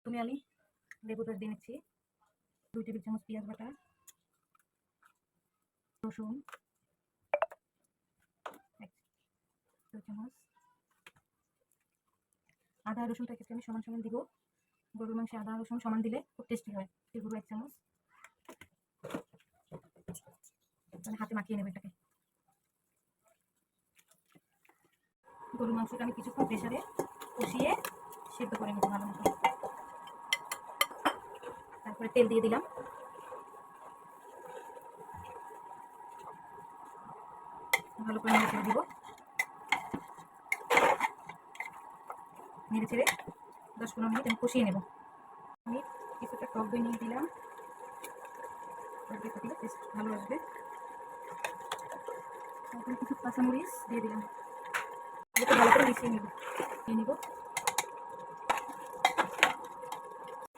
তুমি আমি লেবুর রস দিয়ে নিচ্ছি, 2 টেবিল চামচ পেঁয়াজ বাটা, রসুন 1 চামচ, আদা রসুনটা ক্ষেত্রে আমি সমান সমান দিব। গরুর মাংসে আদা রসুন সমান দিলে খুব টেস্টি হয়। গুঁড়ো 1 চামচ, মানে হাতে মাখিয়ে নেব এটাকে। গরুর মাংসটা আমি কিছুক্ষণ প্রেসারে কষিয়ে সেদ্ধ করে নেব ভালো মতো। তারপরে তেল দিয়ে দিলাম, ভালো করে নেড়ে ছেড়ে দিব। নেড়ে ছেড়ে 10-15 মিনিট আমি কষিয়ে নেব। আমি কিছুটা টক দই নিয়ে দিলাম, টক দইটা দিলে টেস্ট ভালো আসবে। তারপরে কিছু কাঁচামরিচ দিয়ে দিলাম, এটা ভালো করে মিশিয়ে নিয়ে নিব।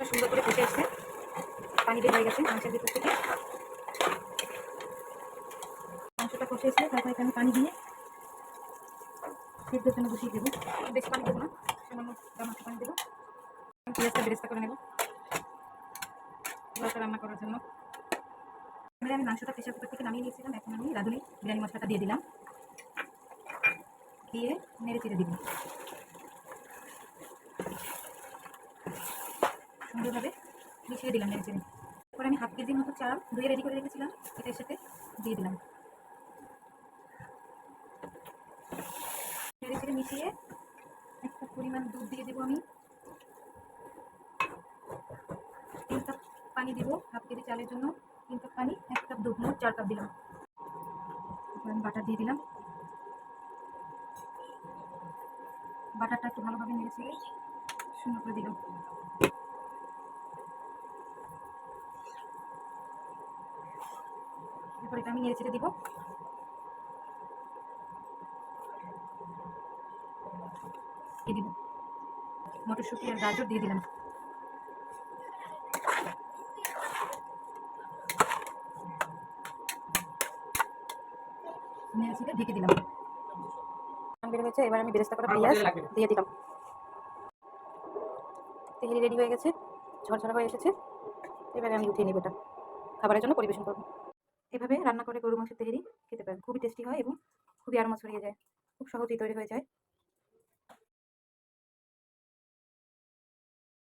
সুন্দর করে কষে আসছে, পানি বের হয়ে গেছে মাংসের ভিতর থেকে। মাংসটা কষে আসলে তারপরে আমি পানি দিয়ে সেদ্ধর জন্য বসিয়ে দেবো। বেশি পানি দেবো না, সামান্য মাংস পানি দেবো। পেঁয়াজটা বেরেস্তা করে নেব পোলাওটা রান্না করার জন্য। এবারে আমি মাংসটা প্রেসার কুকার থেকে নামিয়ে নিয়েছিলাম। এখন আমি রাঁধুনি বিরিয়ানি মশলাটা দিয়ে দিলাম, দিয়ে নেড়ে চেড়ে দিব সুন্দরভাবে, মিশিয়ে দিলাম নেড়ে চেড়ে। এরপর আমি 1/2 কেজির মতো চাল ধুয়ে রেডি করে রেখেছিলাম, এটার সাথে দিয়ে দিলাম। নেড়ে চেড়ে মিশিয়ে একটা পরিমাণ দুধ দিয়ে দেবো আমি। 3 কাপ পানি দেবো 1/2 কেজি চালের জন্য। 3 কাপ পানি, 1 কাপ দুধ, মোট 4 কাপ দিলাম। এরপর আমি বাটার দিয়ে দিলাম, বাটারটা একটু ভালোভাবে নেড়ে চেড়ে সুন্দর করে দিলাম। এরপর এটা আমি নেড়ে চেড়ে দিব। দিয়ে দিব মটরশুঁটি আর গাজর দিয়ে দিলাম। নেড়ে চেড়ে ঢেকে দিলাম। বের হয়েছে, এবার আমি বেরেস্তা করা পেঁয়াজ দিয়ে দিলাম। তেহারি রেডি হয়ে গেছে, ঝরঝরা হয়ে এসেছে। এবারে আমি উঠিয়ে নেব, এটা খাবারের জন্য পরিবেশন করব। এভাবে রান্না করে গরু মাংসের তেহারি খেতে পারেন, খুবই টেস্টি হয় এবং খুবই আরাম ছড়িয়ে যায়, খুব সহজেই তৈরি হয়ে যায়।